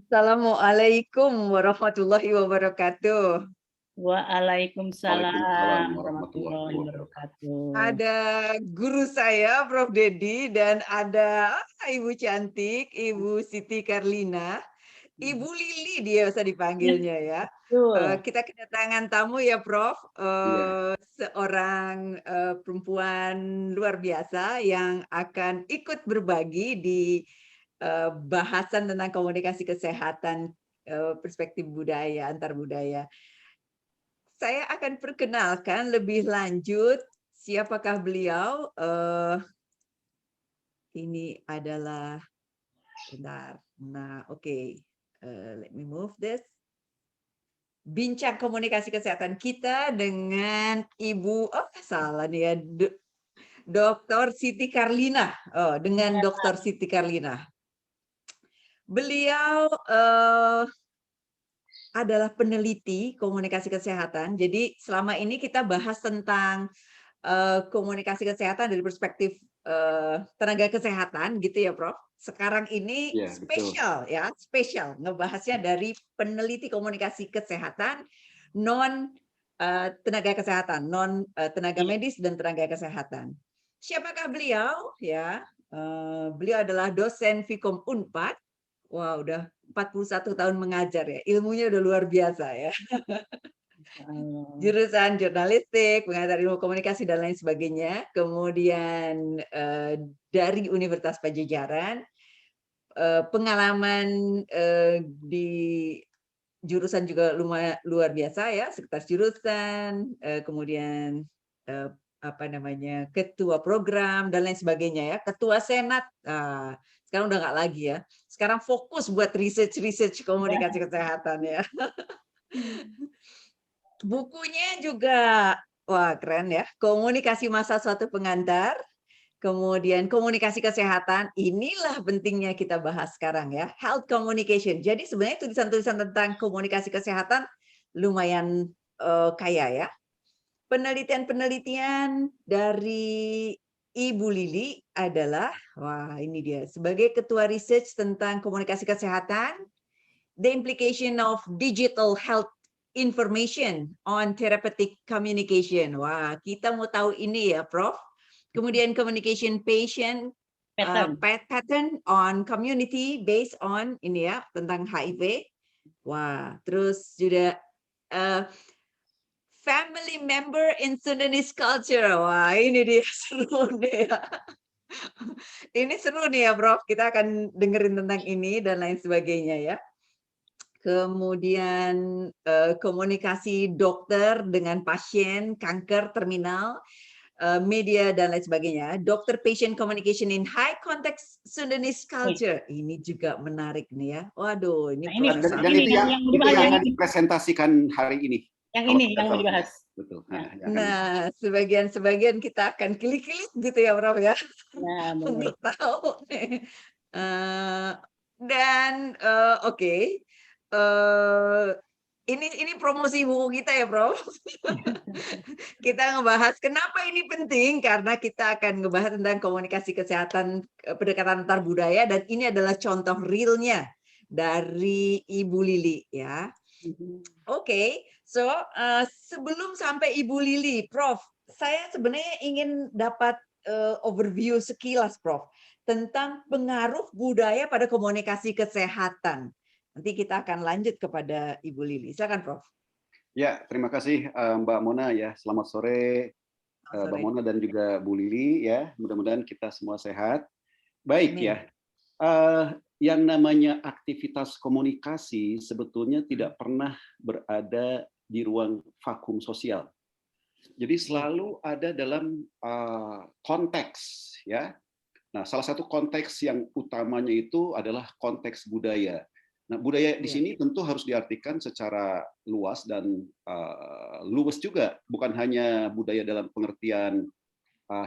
Assalamualaikum warahmatullahi wabarakatuh. Waalaikumsalam Waalaikumsalam warahmatullahi warahmatullahi wabarakatuh. wabarakatuh. Ada guru saya, Prof. Dedi, dan ada Ibu cantik, Ibu Siti Karlina. Ibu Lili dia bisa dipanggilnya ya. Betul. Kita kedatangan tamu ya, Prof. Iya. Seorang perempuan luar biasa yang akan ikut berbagi di bahasan tentang komunikasi kesehatan, perspektif budaya, antar budaya. Saya akan perkenalkan lebih lanjut siapakah beliau. Ini adalah, bentar. Nah, oke. Let me move this. Bincang komunikasi kesehatan kita dengan Ibu, salah nih ya, Dr. Siti Karlina. Dengan Dr. Siti Karlina. Beliau adalah peneliti komunikasi kesehatan. Jadi selama ini kita bahas tentang komunikasi kesehatan dari perspektif tenaga kesehatan gitu ya, Prof. Sekarang ini Iya, spesial ya, spesial ngebahasnya dari peneliti komunikasi kesehatan non tenaga kesehatan, non tenaga medis dan tenaga kesehatan. Siapakah beliau? Ya, beliau adalah dosen Vkom Unpad. Wah, udah 41 tahun mengajar ya. Ilmunya udah luar biasa ya. Jurusan jurnalistik, pengajar ilmu komunikasi dan lain sebagainya. Kemudian dari Universitas Pajajaran, pengalaman di jurusan juga luar biasa ya, sekretaris jurusan, kemudian ketua program dan lain sebagainya ya, ketua senat. Sekarang udah nggak lagi ya. Sekarang fokus buat research komunikasi kesehatan ya. Bukunya juga, wah keren ya, Komunikasi Masa Suatu Pengantar, kemudian Komunikasi Kesehatan, inilah pentingnya kita bahas sekarang ya, Health Communication. Jadi sebenarnya tulisan-tulisan tentang komunikasi kesehatan lumayan kaya ya. Penelitian-penelitian dari Ibu Lili adalah, wah ini dia, sebagai Ketua Research tentang Komunikasi Kesehatan, the implication of digital health information on therapeutic communication. Wah, kita mau tahu ini ya, Prof. Kemudian communication patient pattern on community based on ini ya, tentang HIV. Wah, terus juga family member in Sudanese culture. Wah, ini dia seru nih ya. Ini seru nih ya, Prof. Kita akan dengerin tentang ini dan lain sebagainya ya. Kemudian komunikasi dokter dengan pasien kanker terminal, media dan lain sebagainya. Dokter patient communication in high context Sudanese culture. Ini juga menarik nih ya. Waduh, ini Dan itu yang akan dipresentasikan hari ini. Yang ini yang mau dibahas. Betul. Nah, sebagian kita akan klik-klik gitu ya, Prof ya. Nah, untuk tahu nih. Dan oke. Ini promosi buku kita ya, Prof. Kita ngebahas kenapa ini penting, karena kita akan ngebahas tentang komunikasi kesehatan, pendekatan antar budaya, dan ini adalah contoh realnya dari Ibu Lili ya. Oke, so sebelum sampai Ibu Lili, Prof, saya sebenarnya ingin dapat overview sekilas, Prof, tentang pengaruh budaya pada komunikasi kesehatan. Nanti kita akan lanjut kepada Ibu Lili. Silakan, Prof. Ya, terima kasih Mbak Mona ya. Selamat sore, Mbak Mona dan juga Bu Lili ya. Mudah-mudahan kita semua sehat. Baik ya. Yang namanya aktivitas komunikasi sebetulnya tidak pernah berada di ruang vakum sosial. Jadi selalu ada dalam konteks ya. Nah, salah satu konteks yang utamanya itu adalah konteks budaya. Nah, budaya di sini tentu harus diartikan secara luas dan luwes juga, bukan hanya budaya dalam pengertian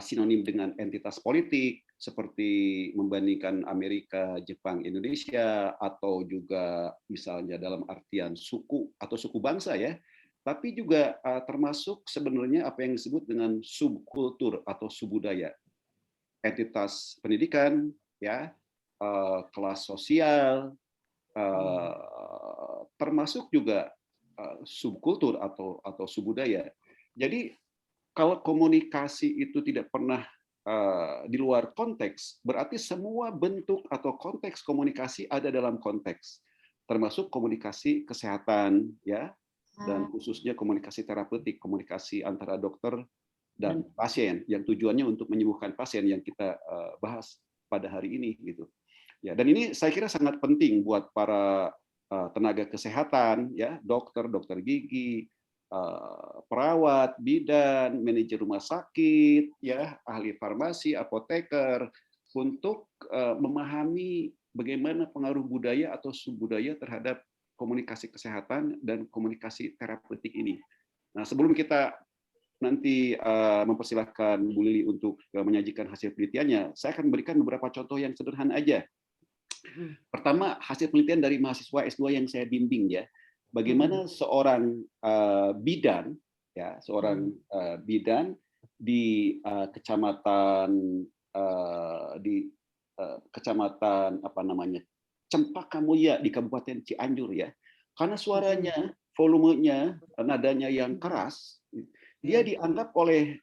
sinonim dengan entitas politik seperti membandingkan Amerika, Jepang, Indonesia, atau juga misalnya dalam artian suku atau suku bangsa ya, tapi juga termasuk sebenarnya apa yang disebut dengan subkultur atau subbudaya, entitas pendidikan, ya, kelas sosial, termasuk juga subkultur atau subbudaya. Jadi kalau komunikasi itu tidak pernah di luar konteks, berarti semua bentuk atau konteks komunikasi ada dalam konteks, termasuk komunikasi kesehatan, ya, dan khususnya komunikasi terapeutik, komunikasi antara dokter dan pasien yang tujuannya untuk menyembuhkan pasien yang kita bahas pada hari ini, gitu. Ya, dan ini saya kira sangat penting buat para tenaga kesehatan, ya, dokter gigi, perawat, bidan, manajer rumah sakit, ya, ahli farmasi, apoteker, untuk memahami bagaimana pengaruh budaya atau subbudaya terhadap komunikasi kesehatan dan komunikasi terapeutik ini. Nah, sebelum kita nanti mempersilahkan Bu Lili untuk menyajikan hasil penelitiannya, saya akan memberikan beberapa contoh yang sederhana aja. Pertama, hasil penelitian dari mahasiswa S2 yang saya bimbing, ya. Bagaimana seorang bidan, ya, bidan di kecamatan apa namanya, Cempaka Mulia di Kabupaten Cianjur, ya. Karena suaranya, volumenya, nadanya yang keras, dia dianggap oleh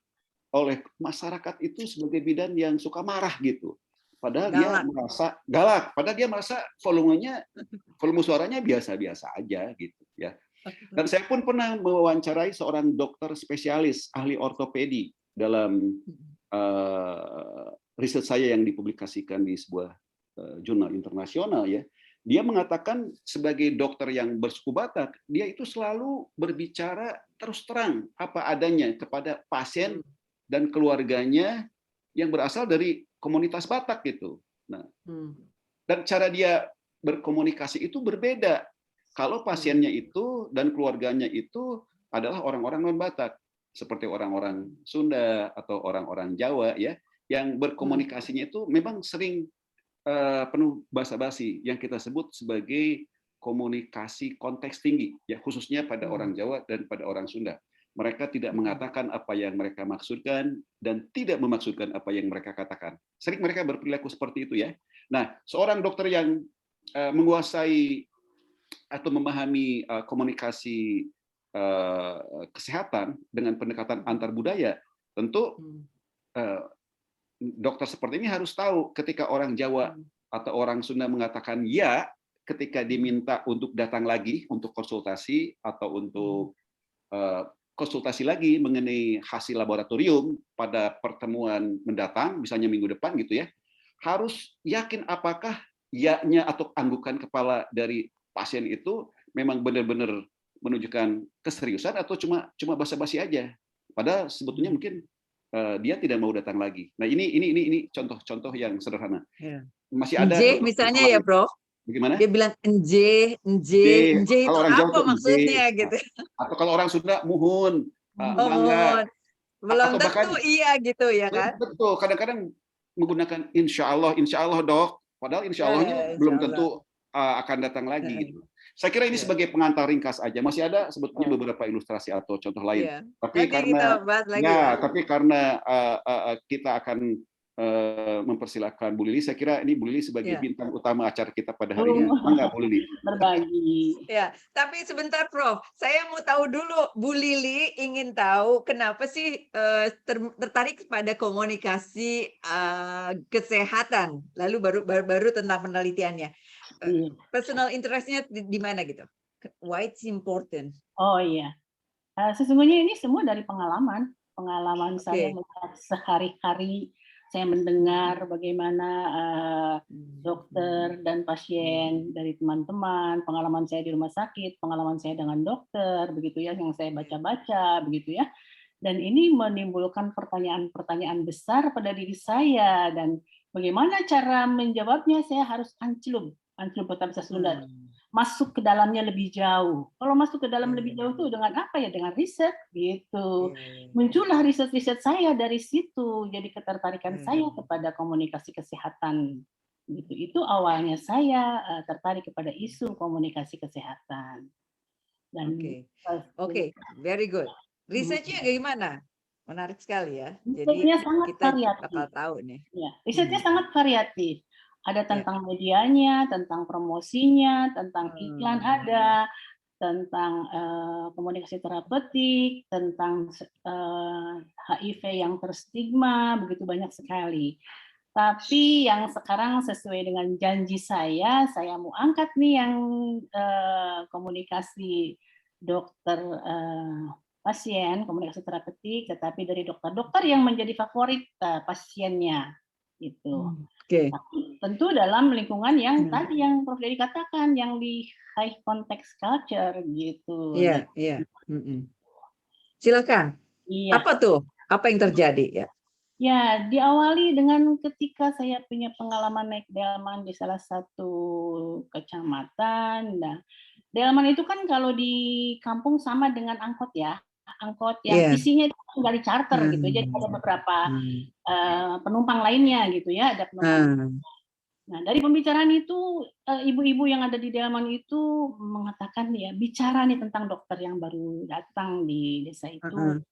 masyarakat itu sebagai bidan yang suka marah, gitu. Padahal dia merasa galak, padahal dia merasa volume suaranya biasa-biasa aja, gitu, ya. Dan saya pun pernah mewawancarai seorang dokter spesialis ahli ortopedi dalam riset saya yang dipublikasikan di sebuah jurnal internasional, ya. Dia mengatakan sebagai dokter yang bersuku Batak, dia itu selalu berbicara terus terang apa adanya kepada pasien dan keluarganya yang berasal dari komunitas Batak, gitu. Nah, dan cara dia berkomunikasi itu berbeda kalau pasiennya itu dan keluarganya itu adalah orang-orang non-Batak, seperti orang-orang Sunda atau orang-orang Jawa, ya, yang berkomunikasinya itu memang sering penuh basa-basi yang kita sebut sebagai komunikasi konteks tinggi, ya, khususnya pada orang Jawa dan pada orang Sunda. Mereka tidak mengatakan apa yang mereka maksudkan dan tidak memaksudkan apa yang mereka katakan. Sering mereka berperilaku seperti itu, ya. Nah, seorang dokter yang menguasai atau memahami komunikasi kesehatan dengan pendekatan antar budaya, tentu dokter seperti ini harus tahu ketika orang Jawa atau orang Sunda mengatakan ya ketika diminta untuk datang lagi untuk konsultasi atau untuk konsultasi lagi mengenai hasil laboratorium pada pertemuan mendatang, misalnya minggu depan, gitu, ya, harus yakin apakah ya-nya atau anggukan kepala dari pasien itu memang benar-benar menunjukkan keseriusan atau cuma basa-basi aja. Padahal sebetulnya mungkin dia tidak mau datang lagi. Nah, ini contoh-contoh yang sederhana. Masih ada misalnya, ya, Prof. Bagaimana? Dia bilang enje itu kalau orang Jawa apa maksudnya, gitu. Atau kalau orang Sunda muhun, belum atau tentu bahkan iya, gitu, ya kan? Betul, kadang-kadang menggunakan insya Allah dok, padahal insya Allahnya belum tentu akan datang lagi, gitu. Saya kira ini sebagai pengantar ringkas aja. Masih ada sebetulnya beberapa ilustrasi atau contoh lain. Tapi karena kita akan mempersilahkan Bu Lili, saya kira ini Bu Lili sebagai bintang utama acara kita pada hari ini. Enggak, Bu Lili. Berbagi. Ya, tapi sebentar, Prof. Saya mau tahu dulu, Bu Lili ingin tahu kenapa sih tertarik pada komunikasi kesehatan, lalu baru tentang penelitiannya. Personal interest-nya di mana, gitu? Why it's important? Oh iya, sesungguhnya ini semua dari pengalaman saya melihat sehari-hari. Saya mendengar bagaimana dokter dan pasien dari teman-teman, pengalaman saya di rumah sakit, pengalaman saya dengan dokter, begitu ya, yang saya baca-baca, begitu ya. Dan ini menimbulkan pertanyaan-pertanyaan besar pada diri saya, dan bagaimana cara menjawabnya, saya harus ancelum bahasa Sunda, masuk ke dalamnya lebih jauh. Kalau masuk ke dalam lebih jauh itu dengan apa, ya? Dengan riset, gitu. Muncullah riset-riset saya dari situ, jadi ketertarikan saya kepada komunikasi kesehatan. Gitu. Itu awalnya saya tertarik kepada isu komunikasi kesehatan. Oke, very good. Risetnya gimana? Menarik sekali, ya. Jadi risetnya sangat kita variatif. bakal tahu nih. Ya, risetnya sangat variatif. Ada tentang medianya, tentang promosinya, tentang iklan ada, tentang komunikasi terapeutik, tentang HIV yang terstigma, begitu banyak sekali. Tapi yang sekarang sesuai dengan janji saya mau angkat nih yang komunikasi dokter pasien, komunikasi terapeutik, tetapi dari dokter-dokter yang menjadi favorit pasiennya. Gitu. Oke. Tapi tentu dalam lingkungan yang tadi yang Prof. Dedi katakan, yang di high context culture gitu. Iya, iya. Silakan. Iya. Apa tuh? Apa yang terjadi ya? Ya, diawali dengan ketika saya punya pengalaman naik delman di salah satu kecamatan. Nah, delman itu kan kalau di kampung sama dengan angkot ya. Angkot yang isinya itu dari charter gitu. Jadi ada beberapa penumpang lainnya gitu ya, ada penumpang. Nah, dari pembicaraan itu ibu-ibu yang ada di delman itu mengatakan ya, bicara nih tentang dokter yang baru datang di desa itu.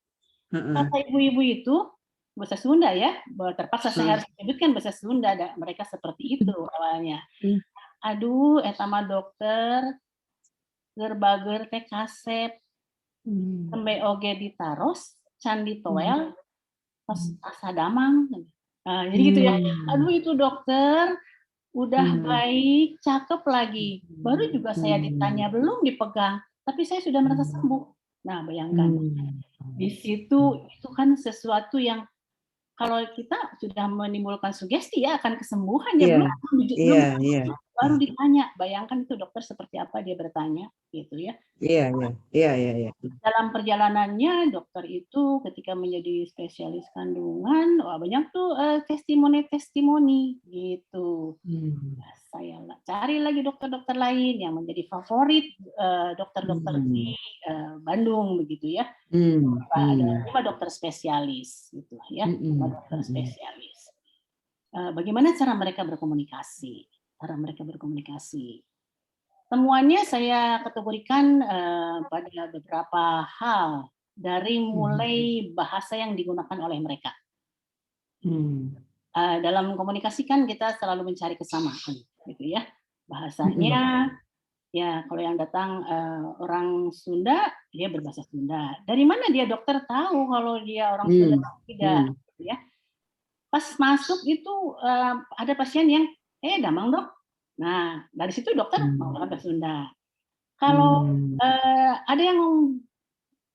Kata ibu-ibu itu bahasa Sunda ya, terpaksa saya harus menyebutkan bahasa Sunda, mereka seperti itu awalnya. Aduh, etama dokter gerbager teh kasep tembe oge ditaros candi toel pas asa damang. Jadi gitu ya. Aduh, itu dokter udah baik, cakep lagi. Baru juga saya ditanya, belum dipegang, tapi saya sudah merasa sembuh. Nah, bayangkan. Di situ itu kan sesuatu yang kalau kita sudah menimbulkan sugesti ya akan kesembuhan ya, belum baru ditanya. Bayangkan itu dokter seperti apa dia bertanya gitu ya. Iya. Dalam perjalanannya dokter itu ketika menjadi spesialis kandungan, wah banyak tuh testimoni gitu. Saya cari lagi dokter-dokter lain yang menjadi favorit dokter-dokter di Bandung begitu ya. Ada 5 dokter spesialis gitu ya, 5 dokter spesialis. Bagaimana cara mereka berkomunikasi? Temuannya saya kategorikan pada beberapa hal, dari mulai bahasa yang digunakan oleh mereka. Dalam komunikasi kan kita selalu mencari kesamaan, gitu ya. Bahasanya, ya kalau yang datang orang Sunda, dia berbahasa Sunda. Dari mana dia dokter tahu kalau dia orang Sunda atau tidak, gitu ya. Pas masuk itu ada pasien yang, damang dok. Nah, dari situ dokter menggunakan bahasa Sunda. Kalau ada yang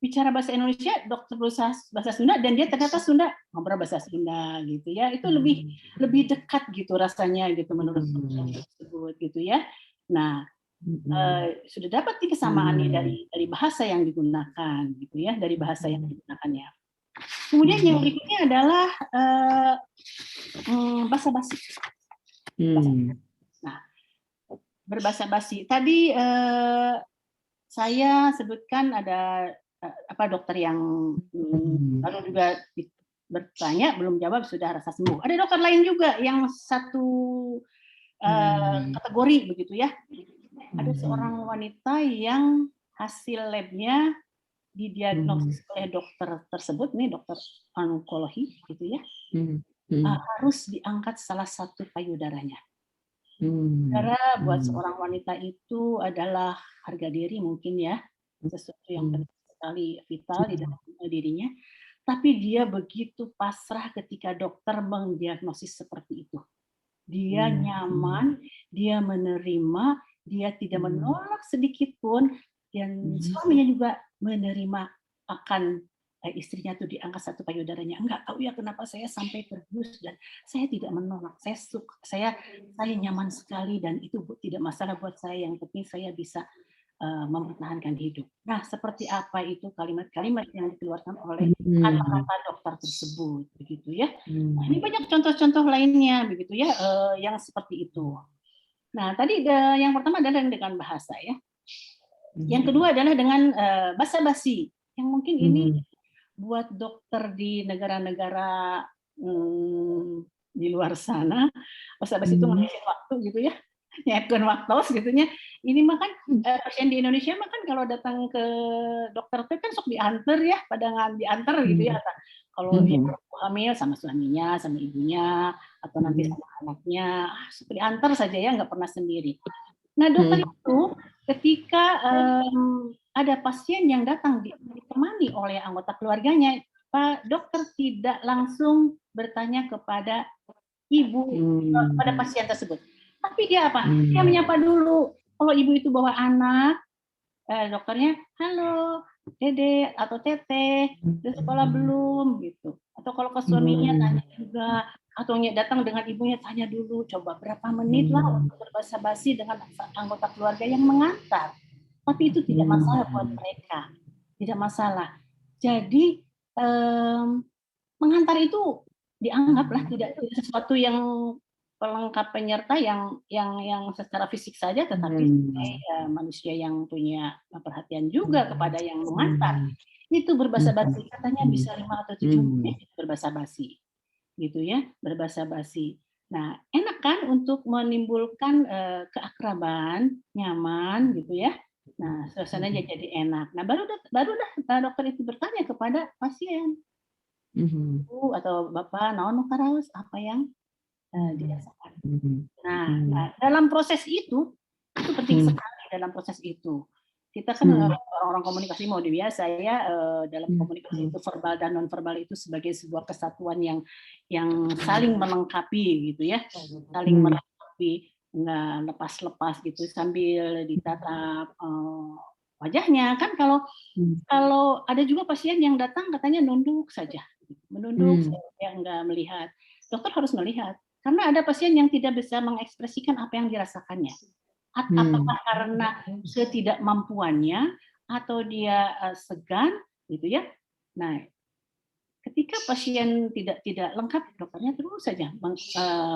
bicara bahasa Indonesia, dokter bahasa Sunda, dan dia ternyata Sunda, ngobrol bahasa Sunda gitu ya. Itu lebih dekat gitu rasanya gitu menurut saya tersebut gitu ya. Nah, sudah dapat nih kesamaan nih dari bahasa yang digunakan gitu ya, dari bahasa yang digunakannya. Kemudian yang berikutnya adalah basa-basi. Nah, berbahasa-basi. Tadi saya sebutkan ada dokter yang baru juga bertanya, belum jawab, sudah rasa sembuh. Ada dokter lain juga yang satu kategori begitu ya. Ada seorang wanita yang hasil labnya didiagnosis oleh dokter tersebut, nih dokter onkologi gitu ya, harus diangkat salah satu payudaranya. Karena buat seorang wanita itu adalah harga diri mungkin ya, sesuatu yang penting sekali, vital di dalam dirinya. Tapi dia begitu pasrah ketika dokter mendiagnosis seperti itu. Dia nyaman, dia menerima, dia tidak menolak sedikit pun, dan suaminya juga menerima akan istrinya tuh diangkat satu payudaranya. Enggak tahu ya kenapa saya sampai tergerus, dan saya tidak menolak. Saya nyaman sekali, dan itu tidak masalah buat saya. Yang penting saya bisa mempertahankan hidup. Nah, seperti apa itu kalimat-kalimat yang dikeluarkan oleh kata-kata dokter tersebut, begitu ya. Nah, ini banyak contoh-contoh lainnya, begitu ya, yang seperti itu. Nah, tadi yang pertama adalah dengan bahasa ya. Yang kedua adalah dengan basa-basi, yang mungkin ini buat dokter di negara-negara di luar sana, basa-basi itu menghabiskan waktu gitu ya, nyiapkan waktu gitunya. Ini mah kan pasien di Indonesia mah kan kalau datang ke dokter itu kan sok diantar ya, pada diantar gitu ya. Kalau yang hamil sama suaminya, sama ibunya, atau nanti sama anaknya, seperti antar saja ya, nggak pernah sendiri. Nah, dokter itu ketika ada pasien yang datang ditemani oleh anggota keluarganya, Pak Dokter tidak langsung bertanya kepada ibu, pada pasien tersebut. Tapi dia apa? Dia menyapa dulu. Kalau ibu itu bawa anak, dokternya, halo, Dede atau Teteh, udah sekolah belum? Gitu. Atau kalau ke suaminya tanya juga, atau datang dengan ibunya tanya dulu, coba berapa menit lah untuk berbasa-basi dengan anggota keluarga yang mengantar. Tapi itu tidak masalah buat mereka, tidak masalah. Jadi mengantar itu dianggaplah tidak sesuatu yang pelengkap penyerta yang secara fisik saja, tetapi manusia yang punya perhatian juga kepada yang mengantar. Itu berbasa-basi, katanya bisa 5 atau 7 menit berbasa-basi, gitu ya, berbasa-basi. Nah, enak kan untuk menimbulkan keakraban, nyaman, gitu ya. Nah, suasananya jadi enak. Nah, baru dokter itu bertanya kepada pasien, Ibu atau Bapak, naon karaos, apa yang dirasakan. Nah, dalam proses itu penting sekali dalam proses itu. Kita kan orang-orang komunikasi mode biasa ya, dalam komunikasi itu verbal dan non verbal itu sebagai sebuah kesatuan yang saling melengkapi gitu ya, saling melengkapi, nggak lepas-lepas gitu sambil ditatap wajahnya kan. Kalau ada juga pasien yang datang katanya nunduk saja, menunduk saya nggak melihat. Dokter harus melihat. Karena ada pasien yang tidak bisa mengekspresikan apa yang dirasakannya. Apakah karena ketidakmampuannya atau dia segan, gitu ya. Nah, ketika pasien tidak lengkap, dokternya terus saja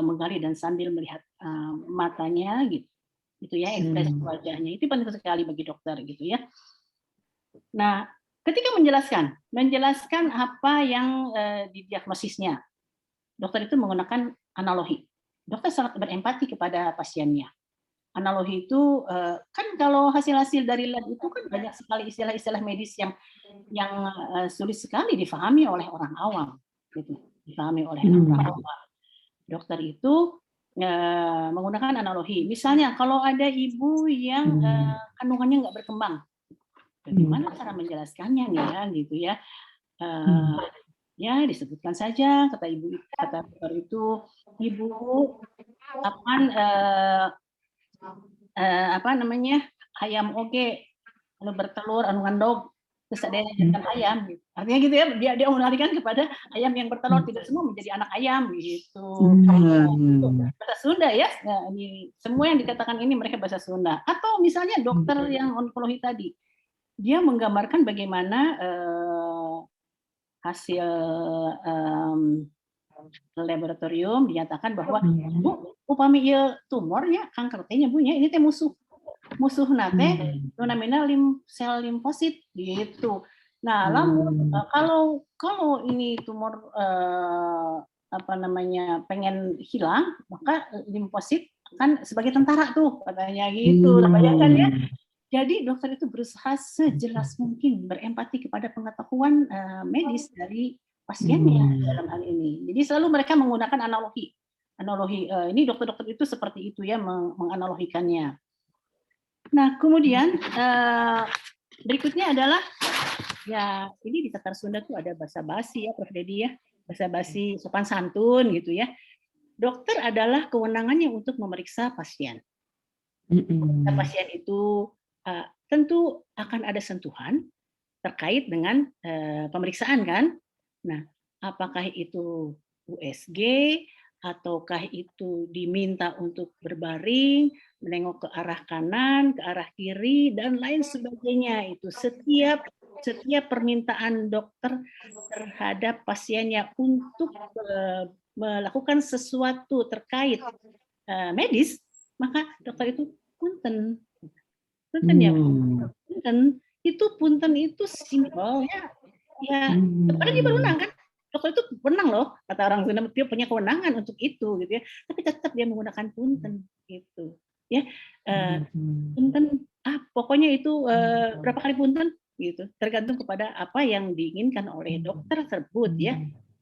menggali dan sambil melihat matanya, gitu ya, ekspresi wajahnya. Itu penting sekali bagi dokter, gitu ya. Nah, ketika menjelaskan apa yang didiagnosisnya, dokter itu menggunakan analogi. Dokter sangat berempati kepada pasiennya. Analogi itu kan kalau hasil-hasil dari lab itu kan banyak sekali istilah-istilah medis yang sulit sekali difahami oleh orang awam, gitu. Difahami oleh orang awam. Dokter itu menggunakan analogi. Misalnya kalau ada ibu yang kandungannya nggak berkembang, bagaimana cara menjelaskannya nih ya, gitu ya. Ya disebutkan saja kata dokter itu, ibu kapan ayam oge anu bertelur anu ngandog terus ada yang ayam gitu. Artinya gitu ya, dia mengalihkan kepada ayam yang bertelur, tidak semua menjadi anak ayam gitu. Bahasa Sunda ya. Nah, ini semua yang dikatakan ini mereka bahasa Sunda. Atau misalnya dokter yang onkologi tadi, dia menggambarkan bagaimana hasil laboratorium dinyatakan bahwa Bu, upami ieu tumornya kanker teh Bu nya ini teh musuhna teh namina sel limfosit gitu. Nah, lamun kalau ini tumor pengen hilang, maka limfosit kan sebagai tentara tuh katanya gitu. Bayangkan ya. Jadi dokter itu berusaha sejelas mungkin berempati kepada pengetahuan medis dari pasiennya dalam hal ini. Jadi selalu mereka menggunakan analogi. Ini dokter-dokter itu seperti itu ya, menganalogikannya. Nah, kemudian berikutnya adalah ya ini di Tatar Sunda tuh ada basa-basi ya, Prof. Dedi ya, basa-basi sopan santun gitu ya. Dokter adalah kewenangannya untuk memeriksa pasien. Pasien itu tentu akan ada sentuhan terkait dengan pemeriksaan kan. Nah, apakah itu USG ataukah itu diminta untuk berbaring, menengok ke arah kanan, ke arah kiri dan lain sebagainya. Itu setiap permintaan dokter terhadap pasiennya untuk melakukan sesuatu terkait medis, maka dokter itu punten ya, punten itu simbol ya padahal dia berwenang kan, dokter itu berwenang loh, kata orang Sunda, dia punya kewenangan untuk itu gitu ya, tapi tetap dia menggunakan punten gitu ya. Punten pokoknya itu berapa kali punten gitu. Tergantung kepada apa yang diinginkan oleh dokter tersebut ya.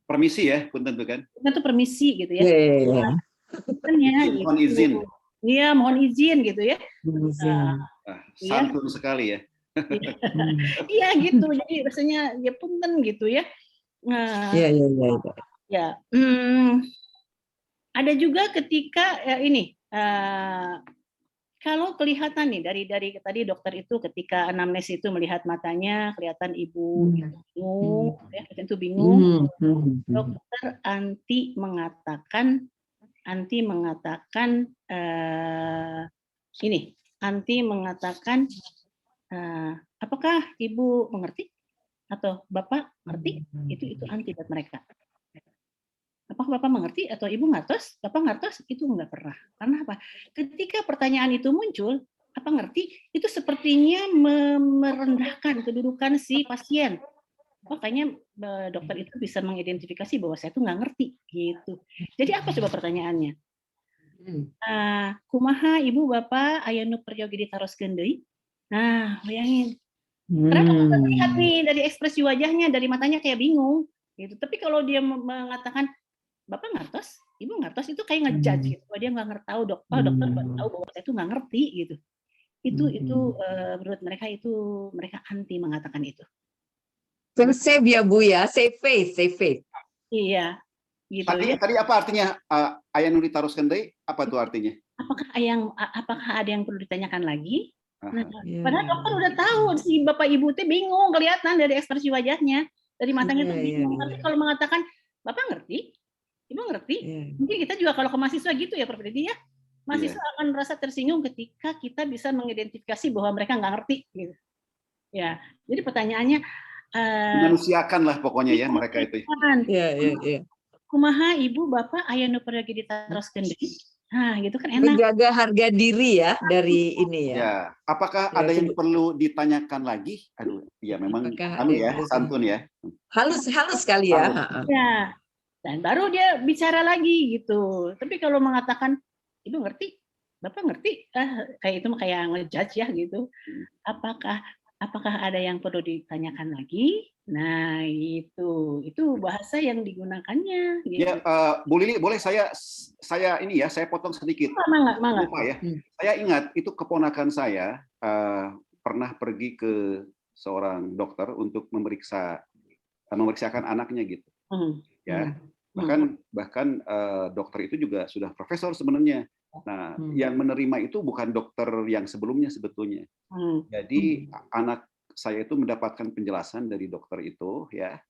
Permisi ya, punten tuh kan. Itu permisi gitu ya. Iya. Mohon izin. Iya, mohon izin gitu ya. Santun sekali ya. Iya gitu. Jadi rasanya ya punten gitu ya. Nah, ya. Ada juga ketika ini kalau kelihatan nih dari tadi dokter itu ketika anamnes itu melihat matanya kelihatan ibu bingung, ya, itu bingung. Dokter Anti mengatakan apakah ibu mengerti atau bapak ngerti? Itu anti buat mereka. Apakah bapak mengerti atau ibu ngertos? Bapak ngertos? Itu enggak pernah. Karena apa? Ketika pertanyaan itu muncul, apa ngerti? Itu sepertinya merendahkan kedudukan si pasien. Makanya dokter itu bisa mengidentifikasi bahwa saya itu nggak ngerti gitu. Jadi apa coba pertanyaannya? Kumaha ibu bapak aya nu peryogi ditaroskeun deui? Nah, bayangin. Karena kita lihat nih dari ekspresi wajahnya, dari matanya kayak bingung gitu. Tapi kalau dia mengatakan bapak ngertos, ibu ngertos, itu kayak ngejudge gitu. Dia nggak tahu dokter baru tahu bahwa saya itu nggak ngerti gitu. Itu menurut mereka itu mereka anti mengatakan itu. Save ya Bu ya, save face. Iya. Gitu tadi apa artinya aya nu ditaroskeun deui? Apa tuh artinya? Apakah ada yang perlu ditanyakan lagi? Nah, padahal dokter udah tahu si bapak ibu teh bingung, kelihatan dari ekspresi wajahnya, dari matanya tuh bingung. Tapi kalau mengatakan bapak ngerti, ibu ngerti, mungkin kita juga kalau ke mahasiswa gitu ya Prof Didi ya, mahasiswa akan merasa tersinggung ketika kita bisa mengidentifikasi bahwa mereka nggak ngerti gitu. Ya, jadi pertanyaannya manusiakan lah pokoknya ya mereka itu. Iya. Kumaha ibu bapak aya nu pergi ditaroskeun deui. Nah, gitu kan enak. Menjaga harga diri ya dari ini ya. Ya, apakah ada yang perlu ditanyakan lagi? Aduh, ya memang santun ya. Halus sekali ya. Ya. Dan baru dia bicara lagi gitu. Tapi kalau mengatakan ibu ngerti, bapak ngerti, kayak itu kayak ngejudge ya gitu. Apakah ada yang perlu ditanyakan lagi? Nah, itu bahasa yang digunakannya. Gitu. Ya, Bu Lili, boleh saya potong sedikit. Mangga. Lupa ya. Saya ingat itu keponakan saya pernah pergi ke seorang dokter untuk memeriksakan anaknya gitu. Ya, bahkan dokter itu juga sudah profesor sebenarnya. Nah, yang menerima itu bukan dokter yang sebelumnya sebetulnya. Jadi anak saya itu mendapatkan penjelasan dari dokter itu ya.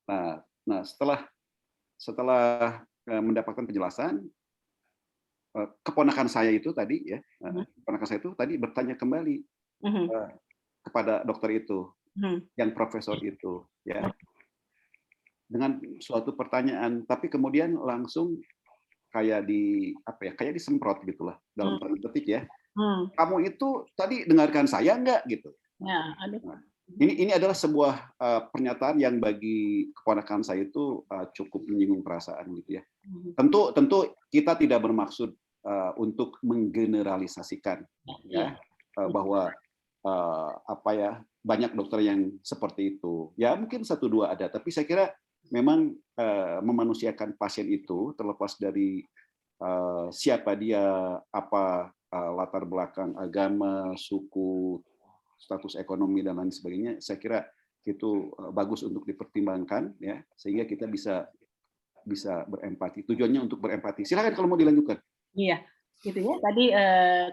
Nah, setelah mendapatkan penjelasan, keponakan saya itu tadi bertanya kembali kepada dokter itu, yang profesor itu ya. Dengan suatu pertanyaan, tapi kemudian langsung kayak disemprot gitulah dalam tanda petik ya. Kamu itu tadi dengarkan saya enggak gitu. Ya, Ini adalah sebuah pernyataan yang bagi keponakan saya itu cukup menyinggung perasaan gitu ya. Tentu kita tidak bermaksud untuk menggeneralisasikan ya bahwa banyak dokter yang seperti itu. Ya mungkin 1-2 ada, tapi saya kira memang memanusiakan pasien itu terlepas dari siapa dia, apa latar belakang agama, suku, status ekonomi dan lain sebagainya, saya kira itu bagus untuk dipertimbangkan ya, sehingga kita bisa berempati. Tujuannya untuk berempati. Silakan kalau mau dilanjutkan. Iya, gitu ya. Tadi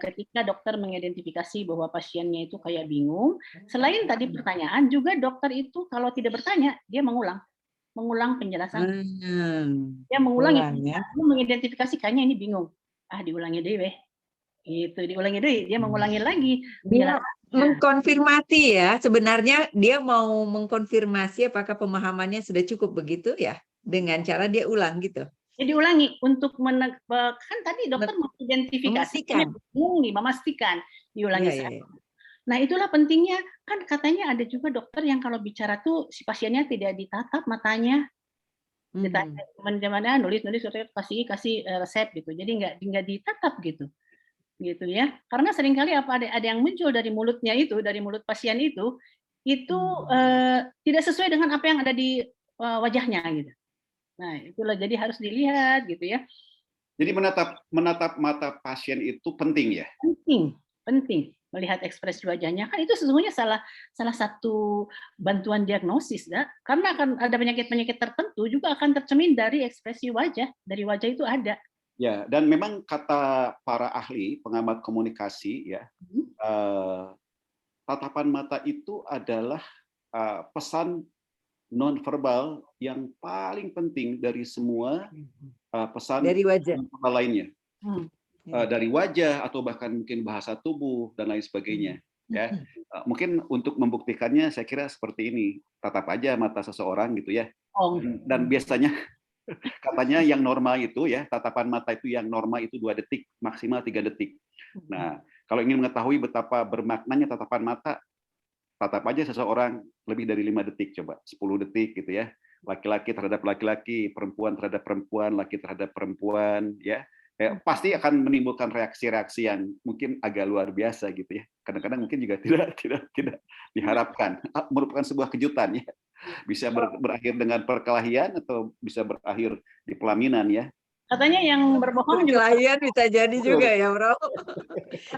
ketika dokter mengidentifikasi bahwa pasiennya itu kayak bingung, selain tadi pertanyaan, juga dokter itu kalau tidak bertanya, dia mengulang penjelasan. Dia mengidentifikasi kayaknya ini bingung. Diulangi deh, dia mengulangi lagi. Dia mengkonfirmasi ya, sebenarnya dia mau mengkonfirmasi apakah pemahamannya sudah cukup begitu ya, dengan cara dia ulang gitu. Jadi ulangi untuk kan tadi dokter mengidentifikasi, memastikan, diulangi saya. Nah, itulah pentingnya, kan katanya ada juga dokter yang kalau bicara tuh si pasiennya tidak ditatap matanya. Ditanya nulis kasih resep gitu. Jadi nggak ditatap gitu ya. Karena seringkali ada yang muncul dari mulutnya itu, dari mulut pasien itu itu tidak sesuai dengan apa yang ada di wajahnya gitu. Nah, itulah jadi harus dilihat gitu ya. Jadi menatap mata pasien itu penting ya? Penting melihat ekspresi wajahnya, kan itu sesungguhnya salah satu bantuan diagnosis, karena akan ada penyakit-penyakit tertentu juga akan tercermin dari ekspresi wajah, dari wajah itu ada. Ya, dan memang kata para ahli pengamat komunikasi ya, tatapan mata itu adalah pesan nonverbal yang paling penting dari semua pesan dari wajah lainnya. Dari wajah atau bahkan mungkin bahasa tubuh dan lain sebagainya ya. Mungkin untuk membuktikannya saya kira seperti ini, tatap aja mata seseorang gitu ya, dan biasanya katanya yang normal itu ya, tatapan mata itu yang normal itu 2 detik maksimal 3 detik. Nah, kalau ingin mengetahui betapa bermaknanya tatapan mata, tatap aja seseorang lebih dari 5 detik, coba 10 detik gitu ya, laki-laki terhadap laki-laki, perempuan terhadap perempuan, laki terhadap perempuan ya. Pasti akan menimbulkan reaksi-reaksi yang mungkin agak luar biasa gitu ya. Kadang-kadang mungkin juga tidak diharapkan, merupakan sebuah kejutan ya. Bisa berakhir dengan perkelahian atau bisa berakhir di pelaminan ya. Katanya yang berbohong juga perkelahian bisa jadi juga ya, Bro.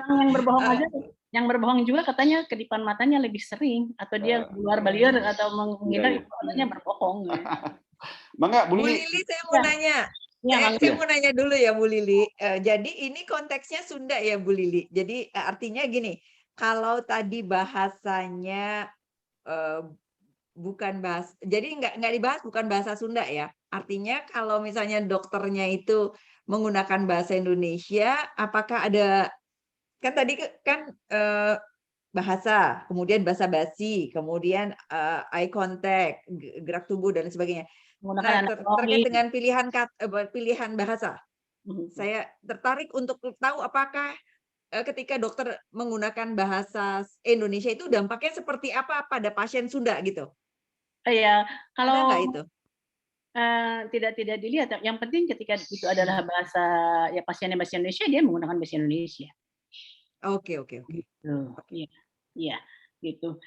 Orang yang berbohong aja, yang berbohong juga katanya kedipan matanya lebih sering, atau dia keluar baliar atau menghindar, katanya berbohong. Mangga, Bu Lili, saya mau nanya. Saya mau nanya dulu ya, Bu Lili. Jadi ini konteksnya Sunda ya, Bu Lili. Jadi artinya gini, kalau tadi bahasanya bukan bahasa, jadi nggak dibahas bukan bahasa Sunda ya. Artinya kalau misalnya dokternya itu menggunakan bahasa Indonesia, apakah ada, kan tadi kan bahasa, kemudian basa-basi, kemudian eye contact, gerak tubuh dan sebagainya. Nah, terkait dengan pilihan bahasa, saya tertarik untuk tahu apakah ketika dokter menggunakan bahasa Indonesia itu dampaknya seperti apa pada pasien Sunda gitu? Iya, kalau ada nggak itu? Tidak dilihat. Yang penting ketika itu adalah bahasa ya pasiennya bahasa Indonesia, dia menggunakan bahasa Indonesia. Oke. Iya, gitu.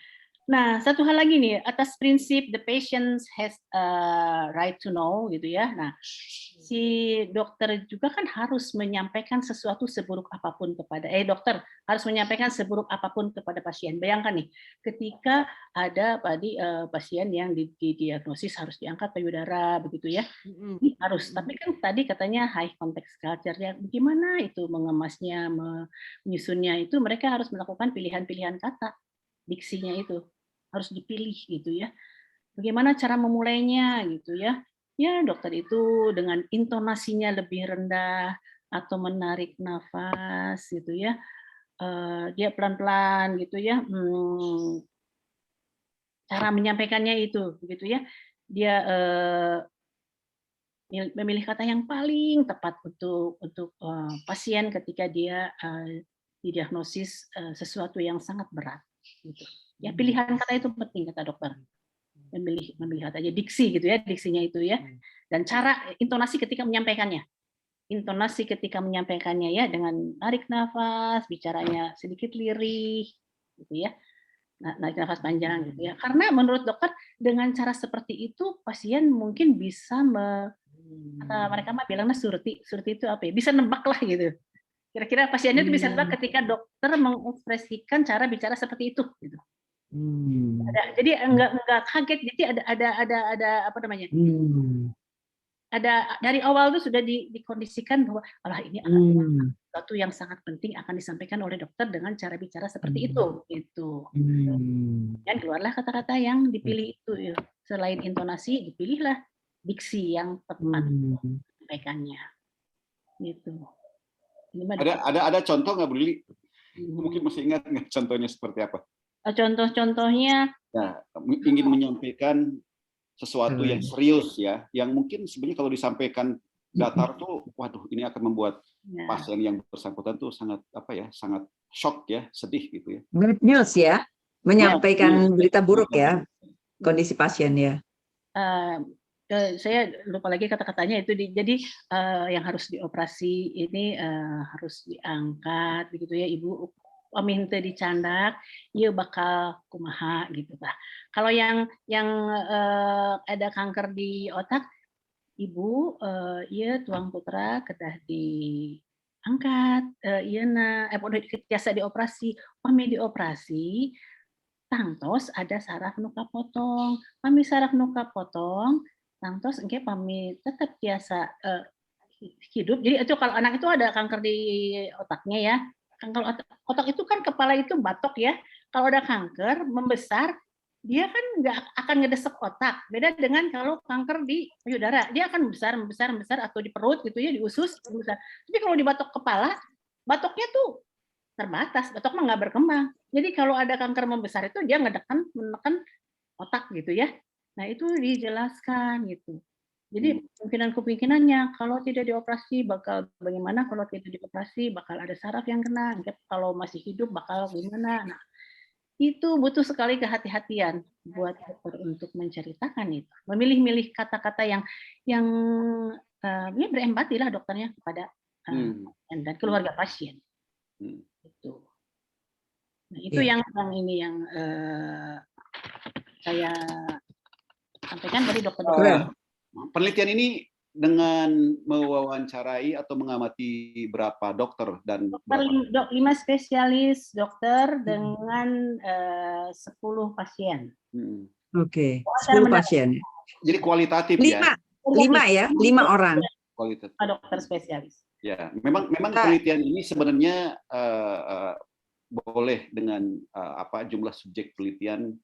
Nah, satu hal lagi nih, atas prinsip the patient has a right to know gitu ya. Nah, si dokter juga kan harus menyampaikan sesuatu seburuk apapun kepada dokter harus menyampaikan seburuk apapun kepada pasien. Bayangkan nih, ketika ada pasien yang didiagnosis harus diangkat payudara begitu ya. Harus, tapi kan tadi katanya high context culture ya. Gimana itu mengemasnya, menyusunnya itu mereka harus melakukan pilihan-pilihan kata. Diksinya itu harus dipilih gitu ya. Bagaimana cara memulainya gitu ya. Ya, dokter itu dengan intonasinya lebih rendah atau menarik nafas gitu ya. Dia pelan-pelan gitu ya. Cara menyampaikannya itu begitu ya. Dia memilih kata yang paling tepat untuk pasien ketika dia didiagnosis sesuatu yang sangat berat gitu. Ya, pilihan kata itu penting kata dokter. Memilih katanya diksi gitu ya, diksinya itu ya. Dan cara intonasi ketika menyampaikannya. Intonasi ketika menyampaikannya ya dengan narik nafas, bicaranya sedikit lirih gitu ya. Narik nafas panjang gitu ya. Karena menurut dokter dengan cara seperti itu pasien mungkin bisa mereka mah bilangnya surti itu apa ya? Bisa nebak lah gitu. Kira-kira pasiennya itu bisa nebak ketika dokter mengekspresikan cara bicara seperti itu gitu. Jadi enggak kaget, jadi ada apa namanya? Ada dari awal itu sudah dikondisikan bahwa ini akan sesuatu yang sangat penting akan disampaikan oleh dokter dengan cara bicara seperti itu gitu. Dan keluarlah kata-kata yang dipilih itu ya. Selain intonasi dipilihlah diksi yang tepat menyampaikannya. Gitu. Ada contoh nggak, Bu Lili? Mungkin masih ingat nggak contohnya seperti apa? Contoh-contohnya ingin menyampaikan sesuatu yang serius ya, yang mungkin sebenarnya kalau disampaikan datar tuh, waduh ini akan membuat pasien yang bersangkutan tuh sangat sangat shock ya, sedih gitu ya. Bad news ya, menyampaikan berita buruk ya, kondisi pasien ya. Saya lupa lagi kata-katanya itu jadi yang harus dioperasi ini harus diangkat begitu ya Ibu, pami henteu dicandak, ieu bakal kumaha gitu tah. Kalau yang ada kanker di otak, Ibu, ieu tuang putra kedah diangkat, ieuna tiasa dioperasi. Pami dioperasi, tangtos ada saraf nu kapotong. Pami saraf nu kapotong, tangtos engke pami tetep tiasa hidup. Jadi itu kalau anak itu ada kanker di otaknya ya. Kanker otak itu kan kepala itu batok ya. Kalau ada kanker membesar, dia kan nggak akan ngedesek otak. Beda dengan kalau kanker di payudara, dia akan membesar atau di perut gitu ya, di usus besar. Tapi kalau di batok kepala, batoknya tuh terbatas, batok mah nggak berkembang. Jadi kalau ada kanker membesar itu dia menekan otak gitu ya. Nah itu dijelaskan gitu. Jadi kemungkinannya kalau tidak dioperasi bakal bagaimana, kalau tidak dioperasi bakal ada saraf yang kena, kalau masih hidup bakal gimana. Nah, itu butuh sekali kehati-hatian buat dokter untuk menceritakan itu. Memilih-milih kata-kata yang ya berempati lah dokternya kepada pasien dan keluarga pasien. Itu. Nah, itu yang ini yang saya sampaikan tadi dokter. Penelitian ini dengan mewawancarai atau mengamati berapa dokter dan dokter 5 spesialis dokter dengan 10 pasien. Oke, 10 pasien. Jadi kualitatif 5 ya, 5 orang. Kualitatif. Dokter spesialis. Ya, memang penelitian ini sebenarnya boleh dengan jumlah subjek penelitian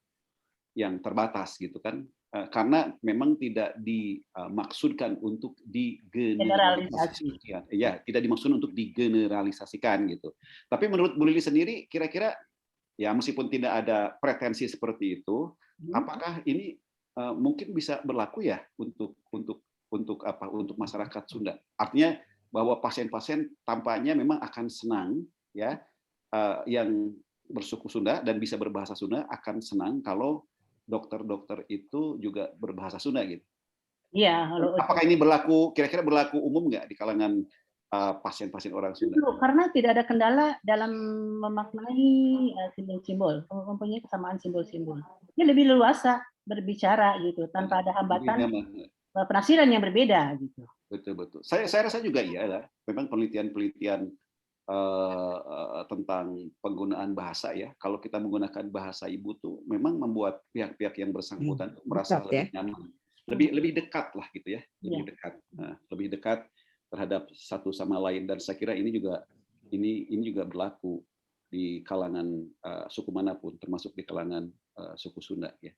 yang terbatas gitu kan. Karena memang tidak dimaksudkan untuk digeneralisasikan. Ya, tidak dimaksudkan untuk digeneralisasikan gitu. Tapi menurut Bu Lili sendiri, kira-kira ya meskipun tidak ada pretensi seperti itu, apakah ini mungkin bisa berlaku ya untuk masyarakat Sunda? Artinya bahwa pasien-pasien tampaknya memang akan senang ya, yang bersuku Sunda dan bisa berbahasa Sunda akan senang kalau dokter-dokter itu juga berbahasa Sunda gitu. Iya. Apakah ini kira-kira berlaku umum nggak di kalangan pasien-pasien orang Sunda? Karena tidak ada kendala dalam memaknai simbol-simbol, mempunyai kesamaan simbol-simbol. Ini lebih leluasa berbicara gitu, tanpa ada hambatan penafsiran yang berbeda gitu. Betul. Saya rasa juga iya lah. Memang penelitian-penelitian tentang penggunaan bahasa ya. Kalau kita menggunakan bahasa ibu tuh memang membuat pihak-pihak yang bersangkutan merasa lebih nyaman, lebih dekat lah gitu ya, lebih dekat terhadap satu sama lain. Dan saya kira ini juga berlaku di kalangan suku manapun, termasuk di kalangan suku Sunda ya.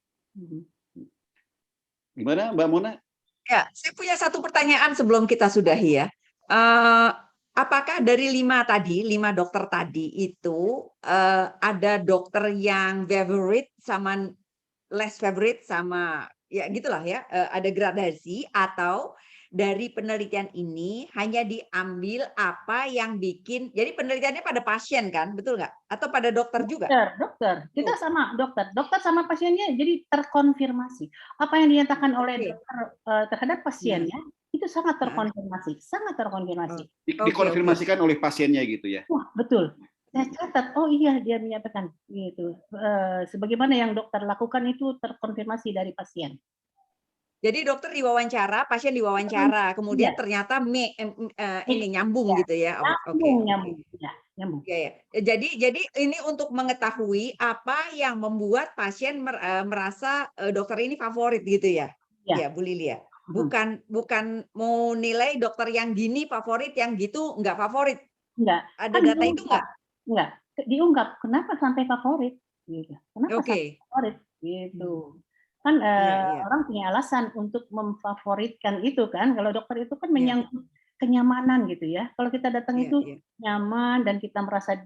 Gimana Mbak Mona? Ya, saya punya satu pertanyaan sebelum kita sudahi ya. Apakah dari 5 dokter tadi itu ada dokter yang favorite sama less favorite sama ya gitulah ya, ada gradasi, atau dari penelitian ini hanya diambil apa yang bikin, jadi penelitiannya pada pasien kan, betul nggak? Atau pada dokter juga? Dokter. Kita sama dokter sama pasiennya jadi terkonfirmasi. Apa yang dinyatakan oleh dokter terhadap pasiennya itu sangat terkonfirmasi. Dikonfirmasikan oleh pasiennya gitu ya? Wah, betul. Saya catat, oh iya dia menyatakan gitu. Sebagaimana yang dokter lakukan itu terkonfirmasi dari pasien. Jadi dokter diwawancara, pasien diwawancara, kemudian ternyata ini nyambung gitu ya? Nyambung. Ya. Jadi ini untuk mengetahui apa yang membuat pasien merasa dokter ini favorit gitu ya? Ya, Bu Lili ya. Bukan mau nilai dokter yang gini favorit, yang gitu nggak favorit. Enggak. Ada data itu nggak? Enggak. Diungkap kenapa sampai favorit gitu. Kenapa sampai favorit gitu. Kan orang punya alasan untuk memfavoritkan itu kan. Kalau dokter itu kan menyangkut kenyamanan gitu ya. Kalau kita datang itu nyaman dan kita merasa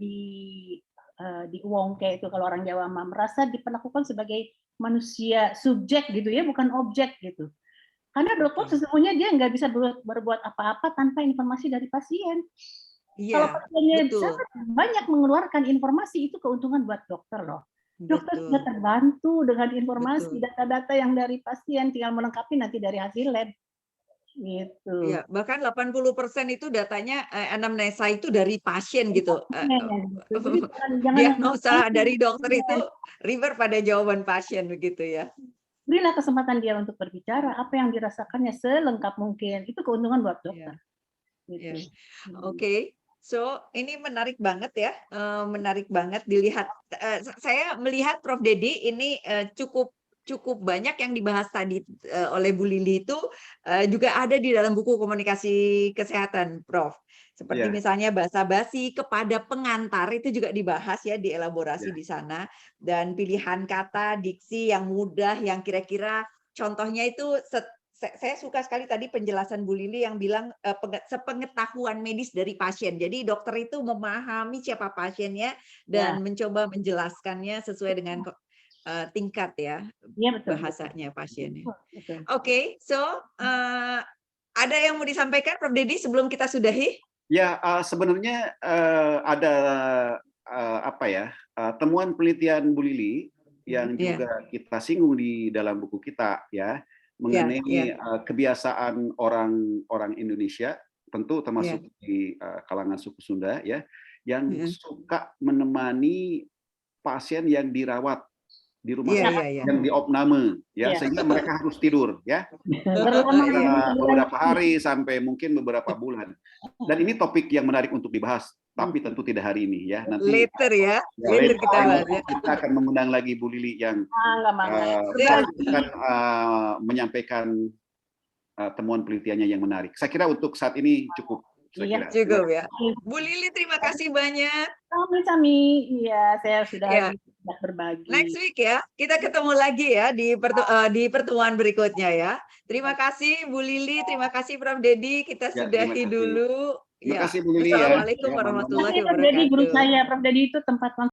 diuongke itu, kalau orang Jawa merasa diperlakukan sebagai manusia subjek gitu ya, bukan objek gitu. Karena dokter sesungguhnya dia nggak bisa berbuat apa-apa tanpa informasi dari pasien. Kalau pasiennya sangat banyak mengeluarkan informasi, itu keuntungan buat dokter loh. Dokter sudah terbantu dengan informasi data-data yang dari pasien, tinggal melengkapi nanti dari hasil lab. Gitu. Ya, bahkan 80% itu datanya anamnesa itu dari pasien gitu. Jadi jangan Diagnosa dari dokter itu refer pada jawaban pasien begitu ya. berilah kesempatan dia untuk berbicara apa yang dirasakannya selengkap mungkin. Itu keuntungan buat dokter. Gitu. Oke. So, ini menarik banget ya, menarik banget dilihat. Saya melihat Prof. Dedi ini cukup banyak yang dibahas tadi oleh Bu Lili itu juga ada di dalam buku komunikasi kesehatan, Prof. Seperti Ya. misalnya basa-basi kepada pengantar itu juga dibahas ya, dielaborasi di sana, dan pilihan kata, diksi yang mudah, yang kira-kira contohnya itu saya suka sekali tadi penjelasan Bu Lili yang bilang sepengetahuan medis dari pasien. Jadi dokter itu memahami siapa pasiennya dan mencoba menjelaskannya sesuai dengan tingkat ya, bahasanya pasiennya. Oke, so ada yang mau disampaikan Prof. Dedi sebelum kita sudahi? Ya, sebenarnya ada temuan penelitian Bu Lili yang juga kita singgung di dalam buku kita ya, mengenai kebiasaan orang Indonesia, tentu termasuk di kalangan suku Sunda ya, yang suka menemani pasien yang dirawat di rumah sakit, yang diopname ya, sehingga mereka harus tidur ya, beberapa hari sampai mungkin beberapa bulan. Dan ini topik yang menarik untuk dibahas, tapi tentu tidak hari ini ya. Nanti later kita bahas ya. Kita akan mengundang lagi Bu Lili yang akan menyampaikan temuan penelitiannya yang menarik. Saya kira untuk saat ini cukup. Cukup ya. Bu Lili, terima kasih banyak. Sami, iya, saya sudah berbagi. Next week ya, kita ketemu lagi ya di pertemuan berikutnya ya. Terima kasih Bu Lili, terima kasih Prof. Dedi. Kita sudahi dulu. Terima kasih Bu Lili. Assalamualaikum warahmatullahi wabarakatuh. Prof. Dedi, guru saya, Prof. Dedi itu tempat